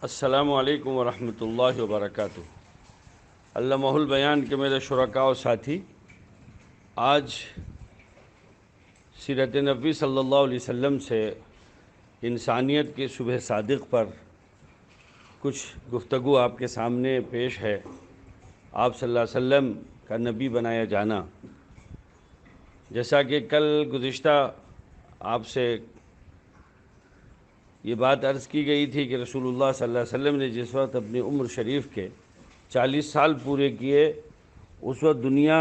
السلام علیکم ورحمۃ اللہ وبرکاتہ۔ علامہ البیان کے میرے شرکاء و ساتھی، آج سیرت نبی صلی اللہ علیہ وسلم سے انسانیت کے صبح صادق پر کچھ گفتگو آپ کے سامنے پیش ہے۔ آپ صلی اللہ علیہ وسلم کا نبی بنایا جانا، جیسا کہ کل گزشتہ آپ سے یہ بات عرض کی گئی تھی کہ رسول اللہ صلی اللہ علیہ وسلم نے جس وقت اپنی عمر شریف کے 40 سال پورے کیے، اس وقت دنیا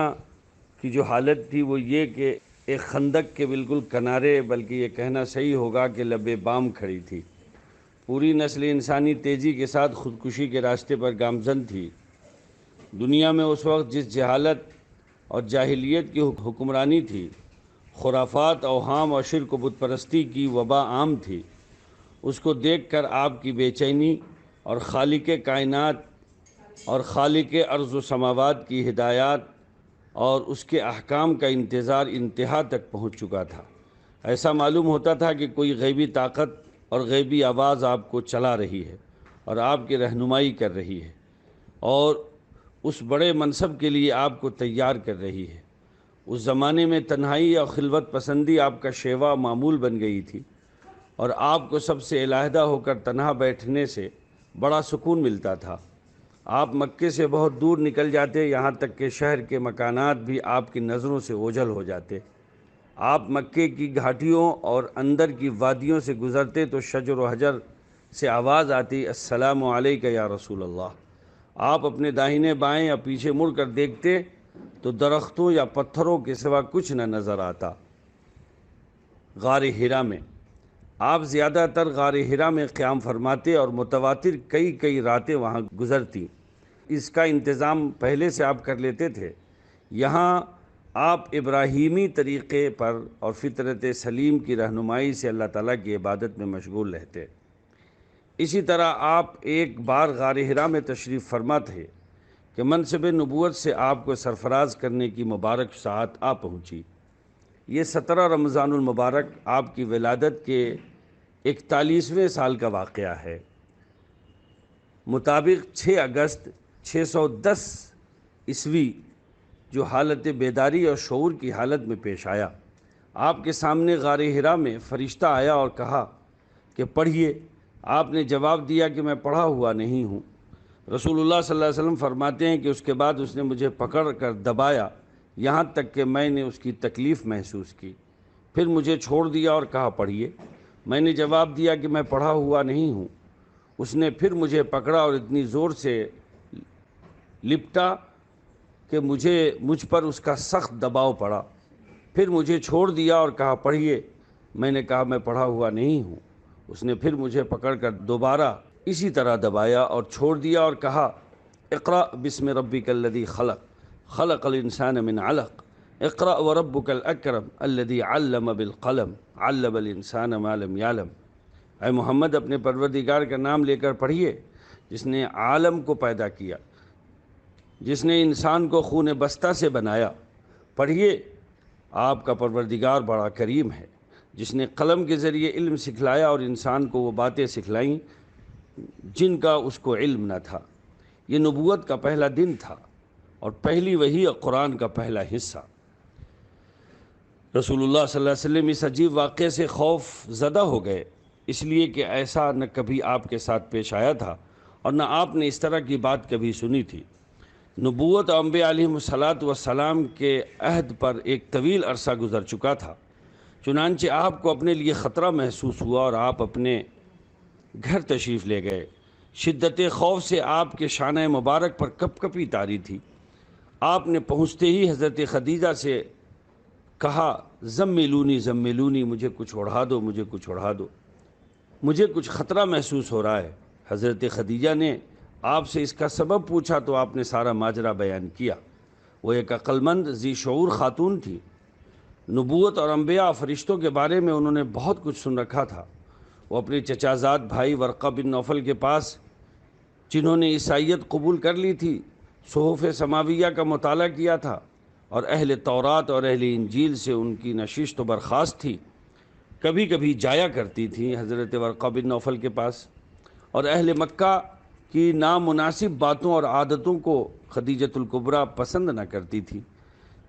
کی جو حالت تھی وہ یہ کہ ایک خندق کے بالکل کنارے، بلکہ یہ کہنا صحیح ہوگا کہ لبِ بام کھڑی تھی۔ پوری نسل انسانی تیزی کے ساتھ خودکشی کے راستے پر گامزن تھی۔ دنیا میں اس وقت جس جہالت اور جاہلیت کی حکمرانی تھی، خرافات، اوہام اور شرک و بت پرستی کی وبا عام تھی، اس کو دیکھ کر آپ کی بے چینی اور خالق کائنات اور خالق ارض و سماوات کی ہدایات اور اس کے احکام کا انتظار انتہا تک پہنچ چکا تھا۔ ایسا معلوم ہوتا تھا کہ کوئی غیبی طاقت اور غیبی آواز آپ کو چلا رہی ہے اور آپ کی رہنمائی کر رہی ہے اور اس بڑے منصب کے لیے آپ کو تیار کر رہی ہے۔ اس زمانے میں تنہائی اور خلوت پسندی آپ کا شیوا معمول بن گئی تھی، اور آپ کو سب سے علیحدہ ہو کر تنہا بیٹھنے سے بڑا سکون ملتا تھا۔ آپ مکے سے بہت دور نکل جاتے، یہاں تک کہ شہر کے مکانات بھی آپ کی نظروں سے اوجھل ہو جاتے۔ آپ مکے کی گھاٹیوں اور اندر کی وادیوں سے گزرتے تو شجر و حجر سے آواز آتی، السلام علیک یا رسول اللہ۔ آپ اپنے داہنے بائیں یا پیچھے مڑ کر دیکھتے تو درختوں یا پتھروں کے سوا کچھ نہ نظر آتا۔ غار حرا میں آپ زیادہ تر غار حرا میں قیام فرماتے اور متواتر کئی راتیں وہاں گزرتی۔ اس کا انتظام پہلے سے آپ کر لیتے تھے۔ یہاں آپ ابراہیمی طریقے پر اور فطرت سلیم کی رہنمائی سے اللہ تعالیٰ کی عبادت میں مشغول رہتے۔ اسی طرح آپ ایک بار غار حرا میں تشریف فرما تھے کہ منصب نبوت سے آپ کو سرفراز کرنے کی مبارک ساعت آ پہنچی۔ یہ 17 رمضان المبارک آپ کی ولادت کے 41ویں سال کا واقعہ ہے، مطابق 6 اگست 610 عیسوی، جو حالت بیداری اور شعور کی حالت میں پیش آیا۔ آپ کے سامنے غار حرا میں فرشتہ آیا اور کہا کہ پڑھیے۔ آپ نے جواب دیا کہ میں پڑھا ہوا نہیں ہوں۔ رسول اللہ صلی اللہ علیہ وسلم فرماتے ہیں کہ اس کے بعد اس نے مجھے پکڑ کر دبایا، یہاں تک کہ میں نے اس کی تکلیف محسوس کی، پھر مجھے چھوڑ دیا اور کہا پڑھیے۔ میں نے جواب دیا کہ میں پڑھا ہوا نہیں ہوں۔ اس نے پھر مجھے پکڑا اور اتنی زور سے لپٹا کہ مجھ پر اس کا سخت دباؤ پڑا، پھر مجھے چھوڑ دیا اور کہا پڑھیے۔ میں نے کہا میں پڑھا ہوا نہیں ہوں۔ اس نے پھر مجھے پکڑ کر دوبارہ اسی طرح دبایا اور چھوڑ دیا اور کہا اقرأ بسم ربک الذی خلق، خلق الانسان من علق، اقرأ وربک الاکرم الذی علم بالقلم، علم الانسان ما لم یعلم۔ اے محمد، اپنے پروردگار کا نام لے کر پڑھیے، جس نے عالم کو پیدا کیا، جس نے انسان کو خون بستہ سے بنایا۔ پڑھیے، آپ کا پروردگار بڑا کریم ہے، جس نے قلم کے ذریعے علم سکھلایا اور انسان کو وہ باتیں سکھلائیں جن کا اس کو علم نہ تھا۔ یہ نبوت کا پہلا دن تھا اور پہلی وحی اور قرآن کا پہلا حصہ۔ رسول اللہ صلی اللہ علیہ وسلم اس عجیب واقعے سے خوف زدہ ہو گئے، اس لیے کہ ایسا نہ کبھی آپ کے ساتھ پیش آیا تھا اور نہ آپ نے اس طرح کی بات کبھی سنی تھی۔ نبوت اور انبیاء علیہم الصلاۃ والسلام کے عہد پر ایک طویل عرصہ گزر چکا تھا، چنانچہ آپ کو اپنے لیے خطرہ محسوس ہوا اور آپ اپنے گھر تشریف لے گئے۔ شدت خوف سے آپ کے شانہ مبارک پر کپ کپی طاری تھی۔ آپ نے پہنچتے ہی حضرت خدیجہ سے کہا زملونی زملونی، مجھے کچھ اڑھا دو، مجھے کچھ اڑھا دو، مجھے کچھ خطرہ محسوس ہو رہا ہے۔ حضرت خدیجہ نے آپ سے اس کا سبب پوچھا تو آپ نے سارا ماجرا بیان کیا۔ وہ ایک عقل مند ذی شعور خاتون تھی۔ نبوت اور انبیاء فرشتوں کے بارے میں انہوں نے بہت کچھ سن رکھا تھا۔ وہ اپنے چچا زاد بھائی ورقہ بن نوفل کے پاس، جنہوں نے عیسائیت قبول کر لی تھی، صحف سماویہ کا مطالعہ کیا تھا اور اہل تورات اور اہل انجیل سے ان کی نشست و برخاست تھی، کبھی کبھی جایا کرتی تھی حضرت ورقہ بن نوفل کے پاس۔ اور اہل مکہ کی نامناسب باتوں اور عادتوں کو خدیجۃ الکبریٰ پسند نہ کرتی تھی،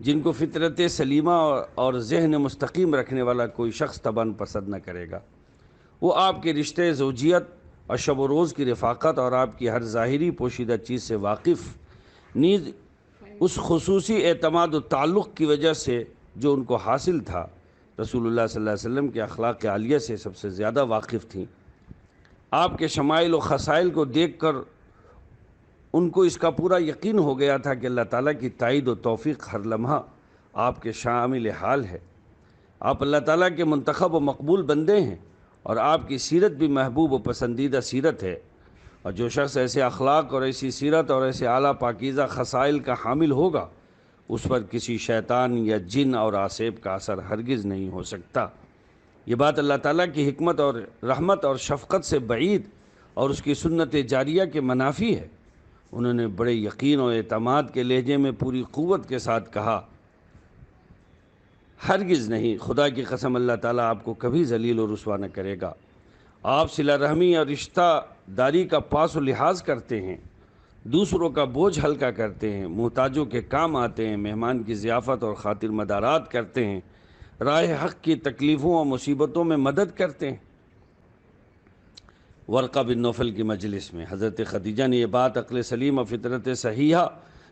جن کو فطرت سلیمہ اور ذہن مستقیم رکھنے والا کوئی شخص طبعاً پسند نہ کرے گا۔ وہ آپ کے رشتے زوجیت اور شب و روز کی رفاقت اور آپ کی ہر ظاہری پوشیدہ چیز سے واقف، نیز اس خصوصی اعتماد و تعلق کی وجہ سے جو ان کو حاصل تھا، رسول اللہ صلی اللہ علیہ وسلم کے اخلاق عالیہ سے سب سے زیادہ واقف تھیں۔ آپ کے شمائل و خصائل کو دیکھ کر ان کو اس کا پورا یقین ہو گیا تھا کہ اللہ تعالیٰ کی تائید و توفیق ہر لمحہ آپ کے شامل حال ہے۔ آپ اللہ تعالیٰ کے منتخب و مقبول بندے ہیں، اور آپ کی سیرت بھی محبوب و پسندیدہ سیرت ہے، اور جو شخص ایسے اخلاق اور ایسی سیرت اور ایسے اعلیٰ پاکیزہ خصائل کا حامل ہوگا، اس پر کسی شیطان یا جن اور آسیب کا اثر ہرگز نہیں ہو سکتا۔ یہ بات اللہ تعالیٰ کی حکمت اور رحمت اور شفقت سے بعید اور اس کی سنت جاریہ کے منافی ہے۔ انہوں نے بڑے یقین و اعتماد کے لہجے میں پوری قوت کے ساتھ کہا، ہرگز نہیں، خدا کی قسم اللہ تعالیٰ آپ کو کبھی ذلیل و رسوا نہ کرے گا۔ آپ صلہ رحمی اور رشتہ داری کا پاس و لحاظ کرتے ہیں، دوسروں کا بوجھ ہلکا کرتے ہیں، محتاجوں کے کام آتے ہیں، مہمان کی ضیافت اور خاطر مدارات کرتے ہیں، راہ حق کی تکلیفوں اور مصیبتوں میں مدد کرتے ہیں۔ ورقہ بن نوفل کی مجلس میں حضرت خدیجہ نے یہ بات عقل سلیم اور فطرت صحیحہ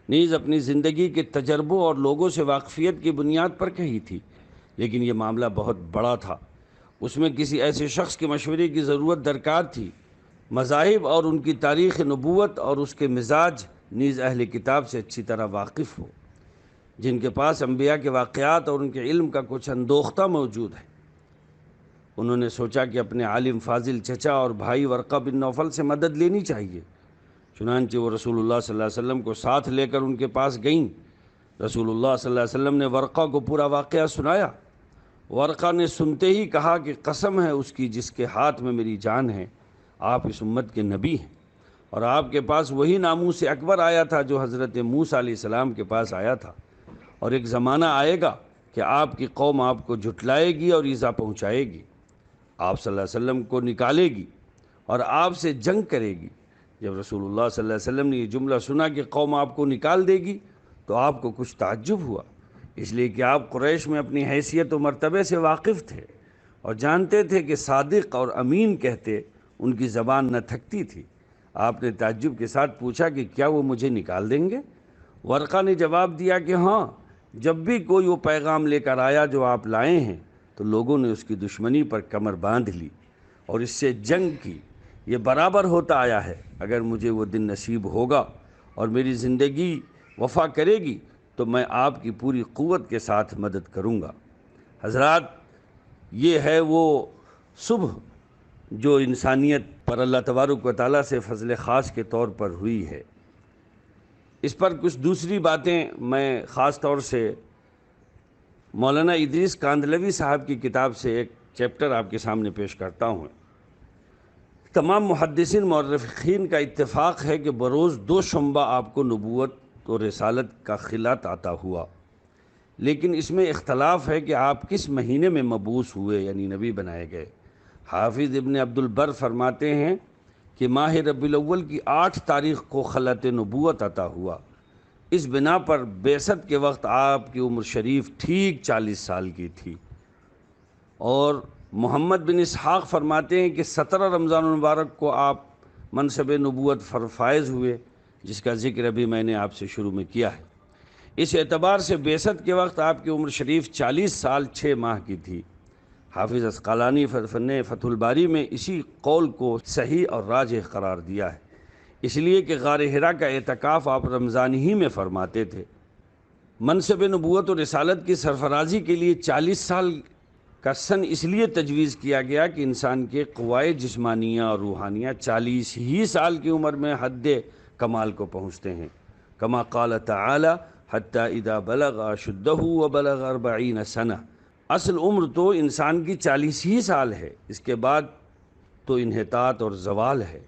نیز اپنی زندگی کے تجربوں اور لوگوں سے واقفیت کی بنیاد پر کہی تھی، لیکن یہ معاملہ بہت بڑا تھا، اس میں کسی ایسے شخص کے مشورے کی ضرورت درکار تھی۔ مذاہب اور ان کی تاریخ نبوت اور اس کے مزاج نیز اہل کتاب سے اچھی طرح واقف ہو، جن کے پاس انبیاء کے واقعات اور ان کے علم کا کچھ اندوختہ موجود ہے۔ انہوں نے سوچا کہ اپنے عالم فاضل چچا اور بھائی ورقہ بن نوفل سے مدد لینی چاہیے، چنانچہ وہ رسول اللہ صلی اللہ علیہ وسلم کو ساتھ لے کر ان کے پاس گئیں۔ رسول اللہ صلی اللہ علیہ وسلم نے ورقہ کو پورا واقعہ سنایا۔ ورقہ نے سنتے ہی کہا کہ قسم ہے اس کی جس کے ہاتھ میں میری جان ہے، آپ اس امت کے نبی ہیں، اور آپ کے پاس وہی ناموس اکبر آیا تھا جو حضرت موسیٰ علیہ السلام کے پاس آیا تھا، اور ایک زمانہ آئے گا کہ آپ کی قوم آپ کو جھٹلائے گی اور ایذا پہنچائے گی، آپ صلی اللہ علیہ وسلم کو نکالے گی اور آپ سے جنگ کرے گی۔ جب رسول اللہ صلی اللہ علیہ وسلم نے یہ جملہ سنا کہ قوم آپ کو نکال دے گی، تو آپ کو کچھ تعجب ہوا، اس لیے کہ آپ قریش میں اپنی حیثیت و مرتبے سے واقف تھے اور جانتے تھے کہ صادق اور امین کہتے ان کی زبان نہ تھکتی تھی۔ آپ نے تعجب کے ساتھ پوچھا کہ کیا وہ مجھے نکال دیں گے؟ ورقہ نے جواب دیا کہ ہاں، جب بھی کوئی وہ پیغام لے کر آیا جو آپ لائے ہیں، تو لوگوں نے اس کی دشمنی پر کمر باندھ لی اور اس سے جنگ کی۔ یہ برابر ہوتا آیا ہے، اگر مجھے وہ دن نصیب ہوگا اور میری زندگی وفا کرے گی تو میں آپ کی پوری قوت کے ساتھ مدد کروں گا۔ حضرات، یہ ہے وہ صبح جو انسانیت پر اللہ تبارک و تعالیٰ سے فضل خاص کے طور پر ہوئی ہے۔ اس پر کچھ دوسری باتیں میں خاص طور سے مولانا ادریس کاندھلوی صاحب کی کتاب سے ایک چیپٹر آپ کے سامنے پیش کرتا ہوں۔ تمام محدثین مورخین کا اتفاق ہے کہ بروز دوشنبہ آپ کو نبوت اور رسالت کا خلعت عطا ہوا، لیکن اس میں اختلاف ہے کہ آپ کس مہینے میں مبعوث ہوئے، یعنی نبی بنائے گئے۔ حافظ ابن عبد البر فرماتے ہیں کہ ماہ ربیع الاول کی 8 تاریخ کو خلعت نبوت عطا ہوا۔ اس بنا پر بعثت کے وقت آپ کی عمر شریف ٹھیک 40 سال کی تھی، اور محمد بن اسحاق فرماتے ہیں کہ 17 رمضان المبارک کو آپ منصب نبوت فائز ہوئے، جس کا ذکر ابھی میں نے آپ سے شروع میں کیا ہے۔ اس اعتبار سے بعثت کے وقت آپ کی عمر شریف 40 سال 6 ماہ کی تھی۔ حافظ عسقلانی فن فتح الباری میں اسی قول کو صحیح اور راجح قرار دیا ہے، اس لیے کہ غار حرا کا اعتکاف آپ رمضان ہی میں فرماتے تھے۔ منصب نبوت و رسالت کی سرفرازی کے لیے 40 سال کا سن اس لیے تجویز کیا گیا کہ انسان کے قوائے جسمانیہ اور روحانیہ 40 ہی سال کی عمر میں حد کمال کو پہنچتے ہیں، کما قال تعالی حتی اذا بلغ اشدہ وبلغ 40 سنہ۔ اصل عمر تو انسان کی 40 ہی سال ہے، اس کے بعد تو انحطاط اور زوال ہے۔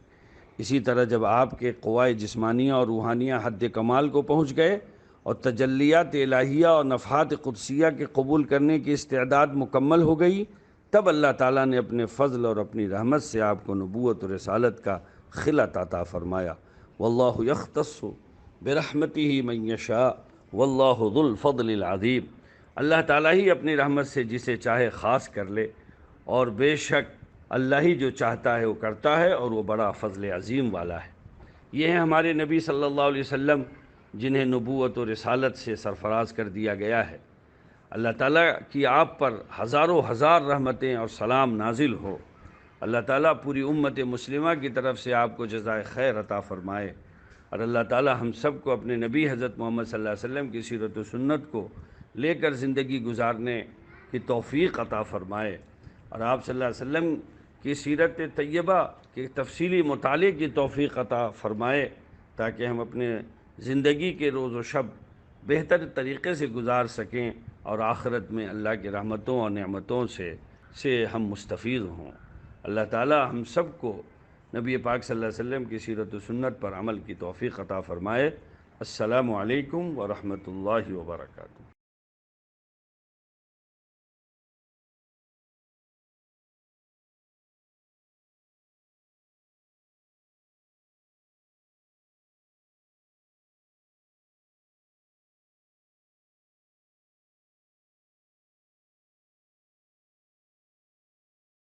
اسی طرح جب آپ کے قوائے جسمانیہ اور روحانیہ حد کمال کو پہنچ گئے اور تجلیات الہیہ اور نفحات قدسیہ کے قبول کرنے کی استعداد مکمل ہو گئی، تب اللہ تعالیٰ نے اپنے فضل اور اپنی رحمت سے آپ کو نبوت اور رسالت کا خلعت عطا فرمایا۔ واللہ یختص برحمتہ من یشاء واللہ ذو الفضل العظیم۔ اللہ تعالیٰ ہی اپنی رحمت سے جسے چاہے خاص کر لے، اور بے شک اللہ ہی جو چاہتا ہے وہ کرتا ہے، اور وہ بڑا فضل عظیم والا ہے۔ یہ ہیں ہمارے نبی صلی اللہ علیہ وسلم، جنہیں نبوت و رسالت سے سرفراز کر دیا گیا ہے۔ اللہ تعالیٰ کی آپ پر ہزاروں ہزار رحمتیں اور سلام نازل ہو۔ اللہ تعالیٰ پوری امت مسلمہ کی طرف سے آپ کو جزائے خیر عطا فرمائے، اور اللہ تعالیٰ ہم سب کو اپنے نبی حضرت محمد صلی اللہ علیہ وسلم کی سیرت و سنت کو لے کر زندگی گزارنے کی توفیق عطا فرمائے، اور آپ صلی اللہ علیہ وسلم کی سیرت طیبہ کے تفصیلی مطالعے کی توفیق عطا فرمائے، تاکہ ہم اپنے زندگی کے روز و شب بہتر طریقے سے گزار سکیں، اور آخرت میں اللہ کی رحمتوں اور نعمتوں سے ہم مستفید ہوں۔ اللہ تعالی ہم سب کو نبی پاک صلی اللہ علیہ وسلم کی سیرت و سنت پر عمل کی توفیق عطا فرمائے۔ السلام علیکم ورحمۃ اللہ وبرکاتہ۔